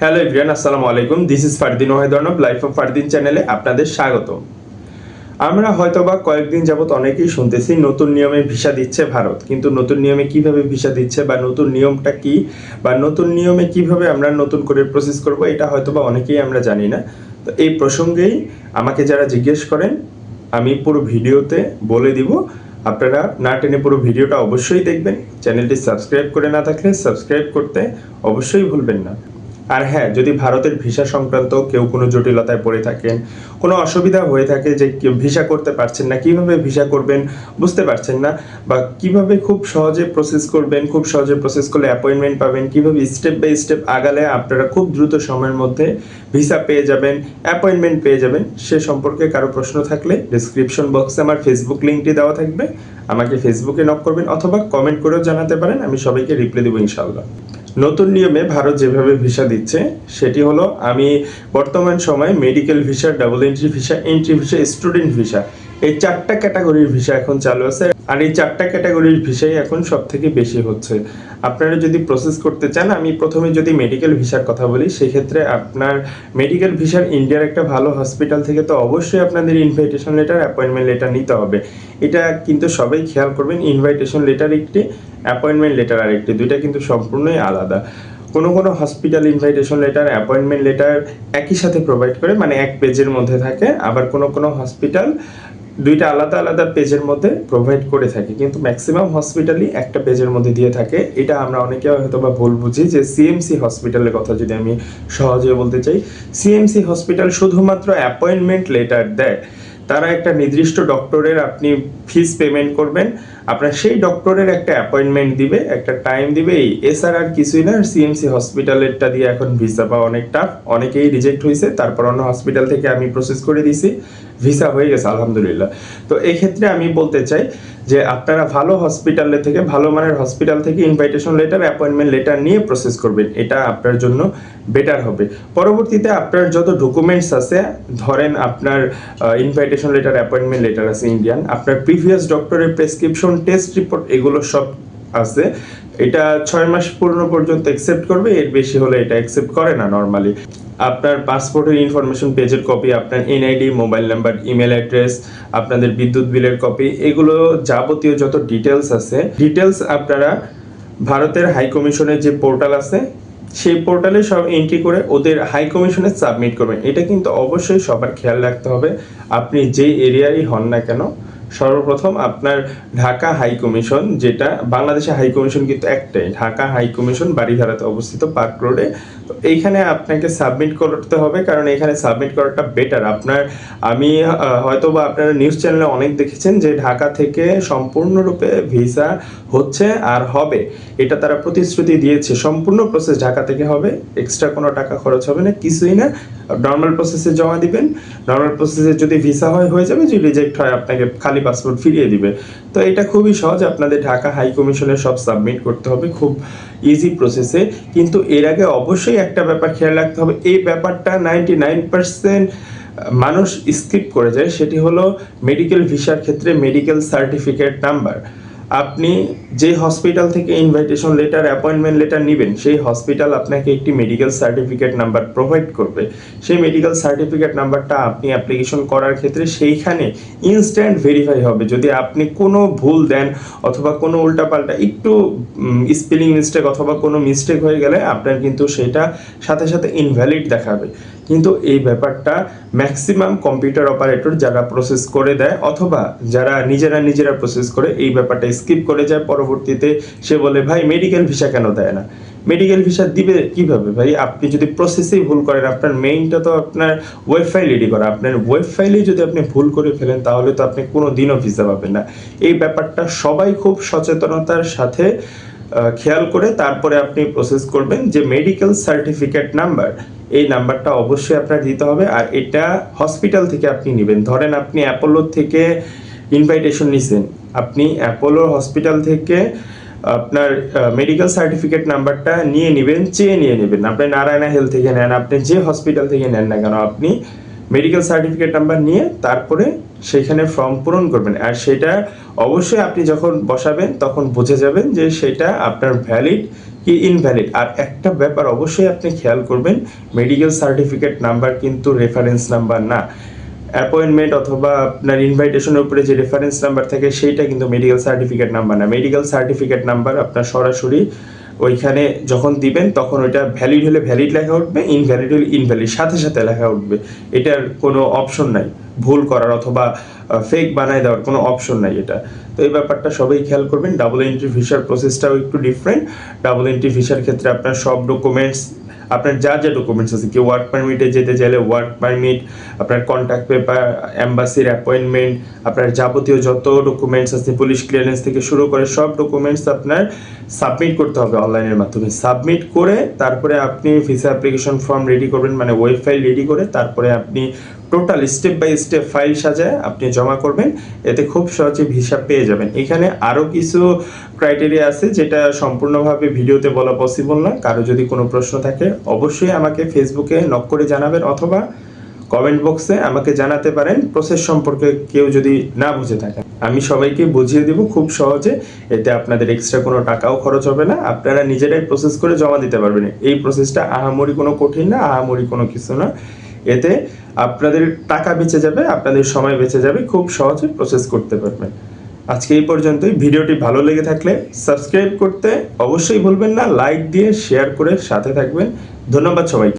Hello everyone, আসসালামু আলাইকুম। This is Fardin Wahid Arnab, life of Fardin চ্যানেলে আপনাদের স্বাগত। আমরা হয়তোবা কয়েকদিন যাবত অনেকেই শুনতেছি নতুন নিয়মে ভিসা দিচ্ছে ভারত, কিন্তু নতুন নিয়মে কিভাবে ভিসা দিচ্ছে বা নতুন নিয়মটা কি বা নতুন নিয়মে কিভাবে আমরা নতুন করে প্রসেস করব, এটা হয়তোবা অনেকেই আমরা জানি না। তো এই প্রসঙ্গেই আমাকে যারা জিজ্ঞেস করেন, আমি পুরো ভিডিওতে বলে দিব। আপনারা না টেনে পুরো ভিডিওটা অবশ্যই দেখবেন। চ্যানেলটি সাবস্ক্রাইব করে না থাকলে সাবস্ক্রাইব করতে অবশ্যই ভুলবেন না। আর হ্যাঁ, যদি ভারতের ভিসা সংক্রান্ত কেউ কোনো জটিলতায় পড়ে থাকেন, কোনো অসুবিধা হয়ে থাকে যে ভিসা করতে পারছেন না, কিভাবে ভিসা করবেন বুঝতে পারছেন না, বা কিভাবে খুব সহজে প্রসেস করবেন, খুব সহজে প্রসেস করলে অ্যাপয়েন্টমেন্ট পাবেন, কিভাবে স্টেপ বাই স্টেপ আগালে আপনারা খুব দ্রুত সময়ের মধ্যে ভিসা পেয়ে যাবেন, অ্যাপয়েন্টমেন্ট পেয়ে যাবেন, সে সম্পর্কে কারো প্রশ্ন থাকলে ডেসক্রিপশন বক্সে আমার ফেসবুক লিঙ্কটি দেওয়া থাকবে। আমাকে ফেসবুকে নক করবেন অথবা কমেন্ট করেও জানাতে পারেন, আমি সবাইকে রিপ্লাই দেবো ইনশাআল্লাহ। নতুন নিয়মে ভারত যেভাবে ভিসা দিচ্ছে সেটি হলো, আমি বর্তমান সময়ে medical visa, double entry visa, student visa, এই 4টা ক্যাটাগরির ভিসা এখন চালু আছে। আর এই 4টা ক্যাটাগরির ভিসাই এখন সব থেকে বেশি হচ্ছে। আপনারা যদি প্রসেস করতে চান, আমি প্রথমে যদি মেডিকেল ভিসার কথা বলি, সেক্ষেত্রে আপনার মেডিকেল ভিসার ইন্ডিয়ার একটা ভালো হসপিটাল থেকে তো অবশ্যই আপনাদের ইনভাইটেশন লেটার, অ্যাপয়েন্টমেন্ট লেটার নিতে হবে। এটা কিন্তু সবাই খেয়াল করবেন, ইনভাইটেশন লেটার একটি, অ্যাপয়েন্টমেন্ট লেটার আরেকটি, দুইটা কিন্তু সম্পূর্ণই আলাদা। কোনো কোনো hospital invitation letter, appointment letter একই সাথে প্রোভাইড করে, মানে এক পেজের মধ্যে থাকে। আবার কোনো কোনো হসপিটাল দুইটা আলাদা আলাদা পেজের মধ্যে প্রোভাইড করে থাকে, কিন্তু ম্যাক্সিমাম হসপিটালই একটা পেজের মধ্যে দিয়ে থাকে। এটা আমরা অনেকে হয়তো বা ভুল বুঝি। যে সিএমসি হসপিটালের কথা যদি আমি সহজে বলতে চাই, সিএমসি হসপিটাল শুধুমাত্র অ্যাপয়েন্টমেন্ট লেটার দেয়। তারা একটা নির্দিষ্ট ডক্টরের আপনি ফিস পেমেন্ট করবেন, আপনার সেই ডক্টরের একটা অ্যাপয়েন্টমেন্ট দিবে, একটা টাইম দিবে, এই এছাড়া আর কিছুই না। সিএমসি হসপিটালেরটা দিয়ে এখন ভিসা পাওয়া অনেক টাফ, অনেকেই রিজেক্ট হয়েছে, তারপর অন্য হসপিটাল থেকে আমি প্রসেস করে দিছি, ভিসা হয়ে গেছে আলহামদুলিল্লাহ। তো এই ক্ষেত্রে আমি বলতে চাই যে আপনারা ভালো হসপিটালে থেকে, ভালো মানের হসপিটাল থেকে ইনভাইটেশন লেটার, অ্যাপয়েন্টমেন্ট লেটার নিয়ে প্রসেস করবেন, এটা আপনার জন্য বেটার হবে। পরবর্তীতে আপনার যত ডকুমেন্টস আছে, ধরেন আপনার ইনভাইটেশন লেটার, অ্যাপয়েন্টমেন্ট লেটার আছে ইন্ডিয়ান, আপনার প্রিভিয়াস ডক্টরের প্রেসক্রিপশন, টেস্ট রিপোর্ট, এগুলো সব আছে। এটা 6 মাস পূর্ণ পর্যন্ত অ্যাকসেপ্ট করবে, এর বেশি হলে এটা অ্যাকসেপ্ট করে না নর্মালি। আপনার পাসপোর্টের ইনফরমেশন পেজের কপি, আপনার NID, mobile number, email address, আপনাদের বিদ্যুৎ বিলের কপি, এগুলো যাবতীয় যত ডিটেলস আছে, ডিটেলস আপনারা ভারতের হাই কমিশনের যে পোর্টাল আছে, সেই পোর্টালে সব এন্ট্রি করে ওদের হাই কমিশনে সাবমিট করবেন। এটা কিন্তু অবশ্যই সবার খেয়াল রাখতে হবে, আপনি যেই এরিয়ারই হন না কেন। সর্বপ্রথম আপনার ঢাকা হাই কমিশন, যেটা বাংলাদেশে হাই কমিশন কিন্তু একটাই, ঢাকা হাই কমিশন বাড়িধারাতে অবস্থিত, পার্ক রোডে। তো এইখানে আপনাকে সাবমিট করতে হবে, কারণ এখানে সাবমিট করাটা বেটার। আপনার আমি হয়তো বা আপনারা নিউজ চ্যানেলে অনেক দেখেছেন যে ঢাকা থেকে সম্পূর্ণরূপে ভিসা হচ্ছে আর হবে, এটা তারা প্রতিশ্রুতি দিয়েছে। সম্পূর্ণ প্রসেস ঢাকা থেকে হবে, এক্সট্রা কোনো টাকা খরচ হবে না, কিছুই না। নর্মাল প্রসেসে জমা দিবেন, নর্মাল প্রসেসে যদি ভিসা হয় হয়ে যাবে, যদি রিজেক্ট হয় আপনাকে খালি পাসপোর্ট ফিরিয়ে দিবে। তো এটা খুবই সহজ, আপনাদের ঢাকা হাই কমিশনে সব সাবমিট করতে হবে, খুব ইজি প্রসেসে। কিন্তু এর আগে অবশ্যই একটা ব্যাপার খেয়াল রাখতে হবে, এই ব্যাপারটা 99% মানুষ স্কিপ করে যায়, সেটি হলো মেডিকেল ভিসার ক্ষেত্রে মেডিকেল সার্টিফিকেট নাম্বার। আপনি যে হসপিটাল থেকে ইনভাইটেশন লেটার, অ্যাপয়েন্টমেন্ট লেটার নেবেন, সেই হসপিটাল আপনাকে একটি মেডিকেল সার্টিফিকেট নাম্বার প্রোভাইড করবে। সেই মেডিকেল সার্টিফিকেট নাম্বারটা আপনি অ্যাপ্লিকেশন করার ক্ষেত্রে সেইখানে ইনস্ট্যান্ট ভেরিফাই হবে। যদি আপনি কোনো ভুল দেন অথবা কোনো উল্টাপাল্টা একটু স্পেলিং মিস্টেক অথবা কোনো মিস্টেক হয়ে গেলে আপনার কিন্তু সেটা সাথে সাথে ইনভ্যালিড দেখাবে। কিন্তু এই ব্যাপারটা ম্যাক্সিমাম কম্পিউটার অপারেটর যারা প্রসেস করে দেয় অথবা যারা নিজেরা প্রসেস করে, এই ব্যাপারটা স্কিপ করে যায়। পরবর্তীতে সে বলে, ভাই মেডিকেল ভিসা কেন দেয় না? মেডিকেল ভিসা দিবে কিভাবে ভাই? আপনি যদি প্রসেসেই ভুল করেন, আপনার মেইনটা তো আপনার ওয়েব ফাইল রেডি করা, আপনার ওয়েব ফাইলেই যদি আপনি ভুল করে ফেলেন, তাহলে তো আপনি কোনো দিনও ভিসা পাবেন না। এই ব্যাপারটা সবাই খুব সচেতনতার সাথে খেয়াল করে তারপরে আপনি প্রসেস করবেন। যে মেডিকেল সার্টিফিকেট নাম্বার, এই নাম্বারটা অবশ্যই আপনার দিতে হবে। আর এটা হসপিটাল থেকে আপনি নেবেন। ধরেন আপনি অ্যাপোলো থেকে ইনভাইটেশন নিছেন, আপনি অ্যাপোলো হসপিটাল থেকে আপনার মেডিকেল সার্টিফিকেট নাম্বারটা নিয়ে নেবেন, চেয়ে নিয়ে নেবেন। আপনি নারায়ণা হেলথ থেকে নেন, আপনি যে হসপিটাল থেকে নেন না কেন, আপনি মেডিকেল সার্টিফিকেট নাম্বার নিয়ে তারপরে সেখানে ফর্ম পূরণ করবেন। আর সেটা অবশ্যই আপনি যখন বসাবেন তখন বুঝে যাবেন যে সেটা আপনার ভ্যালিড কি ইনভ্যালিড। আর একটা ব্যাপার অবশ্যই আপনি খেয়াল করবেন, মেডিকেল সার্টিফিকেট নাম্বার কিন্তু রেফারেন্স নাম্বার না। অ্যাপয়েন্টমেন্ট অথবা আপনার ইনভাইটেশনের উপরে যে রেফারেন্স নাম্বার থাকে সেইটা কিন্তু মেডিকেল সার্টিফিকেট নাম্বার না। মেডিকেল সার্টিফিকেট নাম্বার আপনার সরাসরি ওইখানে যখন দিবেন তখন ওইটা ভ্যালিড হলে ভ্যালিড লেখা উঠবে, ইনভ্যালিড হলে ইনভ্যালিড সাথে সাথে লেখা উঠবে। এটার কোনো অপশন নাই ভুল করার অথবা ফেক বানায় দেওয়ার কোনো অপশন নাই এটা। তো এই ব্যাপারটা সবাই খেয়াল করবেন। ডাবল এন্ট্রি ভিসার প্রসেসটাও একটু ডিফারেন্ট। ডাবল এন্ট্রি ভিসার ক্ষেত্রে আপনার সব ডকুমেন্টস, আপনার যা যা ডকুমেন্টস আছে, কেউ ওয়ার্ক পারমিটে যেতে চাইলে ওয়ার্ক পারমিট, আপনার কন্ট্যাক্ট পেপার, অ্যাম্বাসির অ্যাপয়েন্টমেন্ট, আপনার যাবতীয় যত ডকুমেন্টস আছে, পুলিশ ক্লিয়ারেন্স থেকে শুরু করে সব ডকুমেন্টস আপনার সাবমিট করতে হবে অনলাইনের মাধ্যমে। সাবমিট করে তারপরে আপনি ভিসা অ্যাপ্লিকেশন ফর্ম রেডি করবেন, মানে ওয়েব ফাইল রেডি করে তারপরে আপনি total step by step file সাজায় আপনি জমা করবেন। এতে খুব সহজে ভিসা পেয়ে যাবেন। এখানে আরও কিছু ক্রাইটেরিয়া আছে যেটা সম্পূর্ণভাবে ভিডিওতে বলা পসিবল না। কারো যদি কোনো প্রশ্ন থাকে অবশ্যই আমাকে ফেসবুকে নক করে জানাবেন অথবা কমেন্ট বক্সে আমাকে জানাতে পারেন। প্রসেস সম্পর্কে কেউ যদি না বুঝে থাকেন আমি সবাইকে বুঝিয়ে দিব খুব সহজে। এতে আপনাদের এক্সট্রা কোনো টাকাও খরচ হবে না, আপনারা নিজেরাই প্রসেস করে জমা দিতে পারবেন। এই প্রসেসটা আহামরি কোনো কঠিন না, আহামরি কোনো কিছু না। এতে আপনাদের টাকা বেঁচে যাবে, আপনাদের সময় বেঁচে যাবে, খুব সহজে প্রসেস করতে পারবেন। আজকে এই পর্যন্তই। ভিডিওটি ভালো লেগে থাকলে সাবস্ক্রাইব করতে অবশ্যই ভুলবেন না, লাইক দিয়ে শেয়ার করে সাথে থাকবেন। ধন্যবাদ সবাইকে।